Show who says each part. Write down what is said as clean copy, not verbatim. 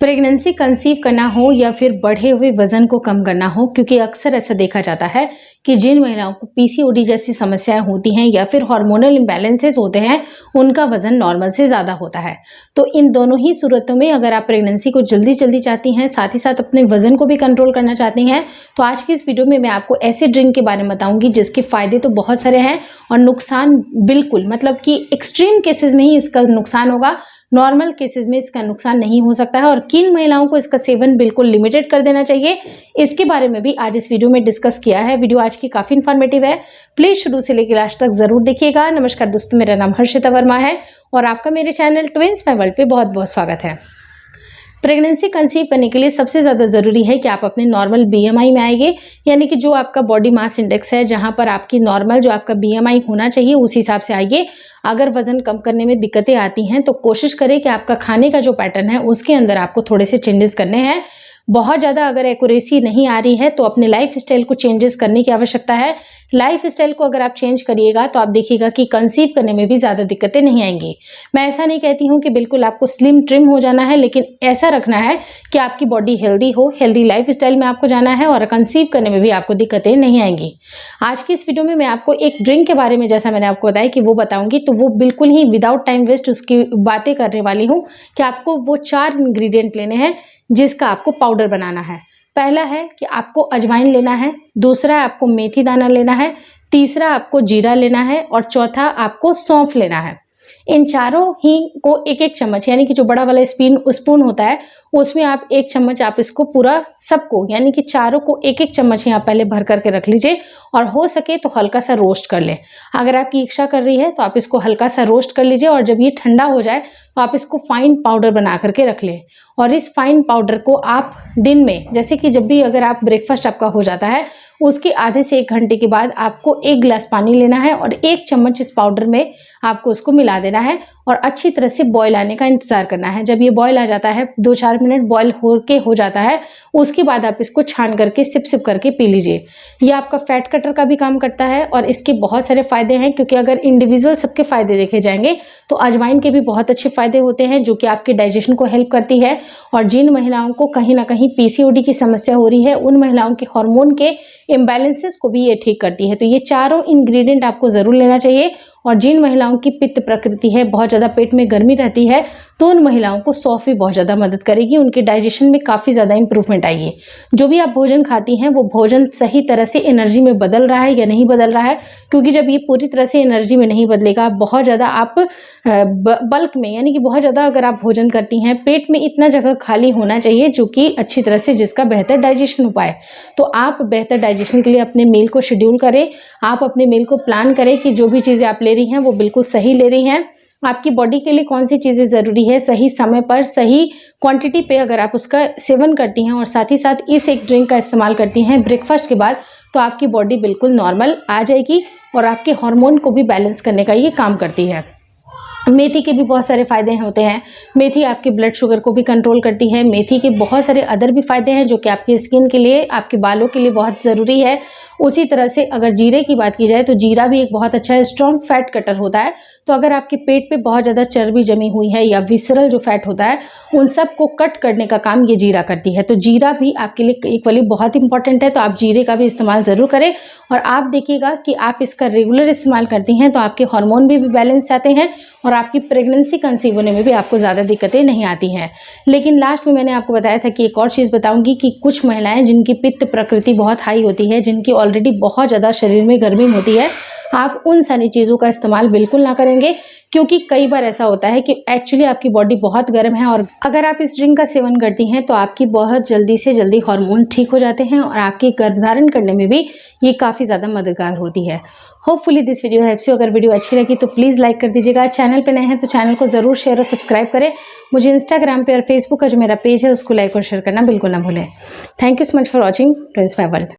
Speaker 1: Pregnancy conceive करना हो या फिर बढ़े हुए वजन को कम करना हो, क्योंकि अक्सर ऐसा देखा जाता है कि जिन महिलाओं को पीसीओडी जैसी समस्याएं होती हैं या फिर हार्मोनल इम्बैलेंसेस होते हैं, उनका वजन नॉर्मल से ज़्यादा होता है। तो इन दोनों ही सूरतों में अगर आप प्रेगनेंसी को जल्दी चाहती हैं, साथ ही साथ अपने वजन को भी कंट्रोल करना चाहती हैं, तो आज की इस वीडियो में मैं आपको ऐसे ड्रिंक के बारे में बताऊंगी जिसके फायदे तो बहुत सारे हैं और नुकसान बिल्कुल मतलब कि एक्सट्रीम केसेस में ही इसका नुकसान होगा, नॉर्मल केसेस में इसका नुकसान नहीं हो सकता है। और किन महिलाओं को इसका सेवन बिल्कुल लिमिटेड कर देना चाहिए, इसके बारे में भी आज इस वीडियो में डिस्कस किया है। वीडियो आज की काफी इन्फॉर्मेटिव है, प्लीज शुरू से लेकर लास्ट तक जरूर देखिएगा। नमस्कार दोस्तों, मेरा नाम हर्षिता वर्मा है और आपका मेरे चैनल ट्विंस माय वर्ल्ड पे बहुत बहुत स्वागत है। प्रेगनेंसी कंसीव करने के लिए सबसे ज़्यादा ज़रूरी है कि आप अपने नॉर्मल बीएमआई में आएंगे, यानी कि जो आपका बॉडी मास इंडेक्स है, जहां पर आपकी नॉर्मल जो आपका बीएमआई होना चाहिए उस हिसाब से आइए। अगर वजन कम करने में दिक्कतें आती हैं तो कोशिश करें कि आपका खाने का जो पैटर्न है उसके अंदर आपको थोड़े से चेंजेस करने हैं। बहुत ज़्यादा अगर एक्यूरेसी नहीं आ रही है तो अपने लाइफ स्टाइल को चेंजेस करने की आवश्यकता है। लाइफ स्टाइल को अगर आप चेंज करिएगा तो आप देखिएगा कि कंसीव करने में भी ज़्यादा दिक्कतें नहीं आएंगी। मैं ऐसा नहीं कहती हूँ कि बिल्कुल आपको स्लिम ट्रिम हो जाना है, लेकिन ऐसा रखना है कि आपकी बॉडी हेल्दी हो, हेल्दी लाइफ स्टाइल में आपको जाना है और कंसीव करने में भी आपको दिक्कतें नहीं आएंगी। आज की इस वीडियो में मैं आपको एक ड्रिंक के बारे में, जैसा मैंने आपको बताया कि वो बताऊंगी, तो वो बिल्कुल ही विदाउट टाइम वेस्ट उसकी बातें करने वाली हूँ कि आपको वो 4 इंग्रेडिएंट लेने हैं जिसका आपको पाउडर बनाना है। पहला है कि आपको अजवाइन लेना है, दूसरा आपको मेथी दाना लेना है, तीसरा आपको जीरा लेना है और चौथा आपको सौंफ लेना है। इन चारों ही को एक एक चम्मच, यानी कि जो बड़ा वाला स्पून होता है उसमें आप 1 चम्मच आप इसको पूरा सबको, यानी कि चारों को एक एक चम्मच यहाँ पहले भर करके रख लीजिए और हो सके तो हल्का सा रोस्ट कर लें। अगर आपकी इच्छा कर रही है तो आप इसको हल्का सा रोस्ट कर लीजिए और जब ये ठंडा हो जाए तो आप इसको फाइन पाउडर बना करके रख लें। और इस फाइन पाउडर को आप दिन में, जैसे कि जब भी अगर आप ब्रेकफास्ट आपका हो जाता है उसके आधे से 1 घंटे के बाद आपको 1 गिलास पानी लेना है और 1 चम्मच इस पाउडर में आपको उसको मिला देना है और अच्छी तरह से बॉयल आने का इंतजार करना है। जब ये बॉयल आ जाता है, 2-4 मिनट बॉयल हो जाता है, उसके बाद आप इसको छान करके सिप करके पी लीजिए। ये आपका फैट कटर का भी काम करता है और इसके बहुत सारे फायदे हैं, क्योंकि अगर इंडिविजुअल सबके फायदे देखे जाएंगे तो अजवाइन के भी बहुत अच्छे फायदे होते हैं जो कि आपके डाइजेशन को हेल्प करती है। और जिन महिलाओं को कहीं ना कहीं पीसीओडी की समस्या हो रही है, उन महिलाओं के हार्मोन के इम्बैलेंसेस को भी ये ठीक करती है। तो ये चारों इंग्रेडिएंट आपको जरूर लेना चाहिए। और जिन महिलाओं की पित्त प्रकृति है, बहुत ज़्यादा पेट में गर्मी रहती है, तो उन महिलाओं को सौंफ भी बहुत ज़्यादा मदद करेगी, उनके डाइजेशन में काफ़ी ज़्यादा इंप्रूवमेंट आएगी। जो भी आप भोजन खाती हैं वो भोजन सही तरह से एनर्जी में बदल रहा है या नहीं बदल रहा है, क्योंकि जब ये पूरी तरह से एनर्जी में नहीं बदलेगा, बहुत ज़्यादा आप बल्क में, यानी कि बहुत ज़्यादा अगर आप भोजन करती हैं, पेट में इतना जगह खाली होना चाहिए जो कि अच्छी तरह से जिसका बेहतर डाइजेशन हो पाए। तो आप बेहतर डाइजेशन के लिए अपने मील को शेड्यूल करें, आप अपने मील को प्लान करें कि जो भी चीज़ें आप ले रही हैं वो बिल्कुल सही ले रही हैं। आपकी बॉडी के लिए कौन सी चीज़ें ज़रूरी है, सही समय पर सही क्वांटिटी पे अगर आप उसका सेवन करती हैं और साथ ही साथ इस एक ड्रिंक का इस्तेमाल करती हैं ब्रेकफास्ट के बाद, तो आपकी बॉडी बिल्कुल नॉर्मल आ जाएगी और आपके हार्मोन को भी बैलेंस करने का ये काम करती है। मेथी के भी बहुत सारे फायदे होते हैं। मेथी आपके ब्लड शुगर को भी कंट्रोल करती है। मेथी के बहुत सारे अदर भी फायदे हैं जो कि आपकी स्किन के लिए, आपके बालों के लिए बहुत ज़रूरी है। उसी तरह से अगर जीरे की बात की जाए तो जीरा भी एक बहुत अच्छा स्ट्रॉन्ग फैट कटर होता है। तो अगर आपके पेट पे बहुत ज़्यादा चर्बी जमी हुई है या विसरल जो फैट होता है, उन सब को कट करने का काम ये जीरा करती है। तो जीरा भी आपके लिए इक्वली बहुत इंपॉर्टेंट है, तो आप जीरे का भी इस्तेमाल ज़रूर करें। और आप देखिएगा कि आप इसका रेगुलर इस्तेमाल करती हैं तो आपके हार्मोन भी बैलेंस आते हैं और आपकी प्रेगनेंसी कंसीव होने में भी आपको ज़्यादा दिक्कतें नहीं आती हैं। लेकिन लास्ट में मैंने आपको बताया था कि एक और चीज़ बताऊंगी कि कुछ महिलाएं जिनकी पित्त प्रकृति बहुत हाई होती है, जिनकी ऑलरेडी बहुत ज़्यादा शरीर में गर्मी होती है, आप उन सारी चीज़ों का इस्तेमाल बिल्कुल ना करेंगे, क्योंकि कई बार ऐसा होता है कि एक्चुअली आपकी बॉडी बहुत गर्म है और अगर आप इस ड्रिंक का सेवन करती हैं तो आपकी बहुत जल्दी से जल्दी हार्मोन ठीक हो जाते हैं और आपकी गर्भधारण करने में भी ये काफ़ी ज़्यादा मददगार होती है। Hopefully this video helps you. अगर वीडियो अच्छी लगी तो प्लीज़ लाइक कर दीजिएगा। चैनल पे नए हैं तो चैनल को ज़रूर शेयर और सब्सक्राइब करें। मुझे इंस्टाग्राम पे और फेसबुक का जो मेरा पेज है उसको लाइक और शेयर करना बिल्कुल ना भूलें। Thank you so much for watching twins my world.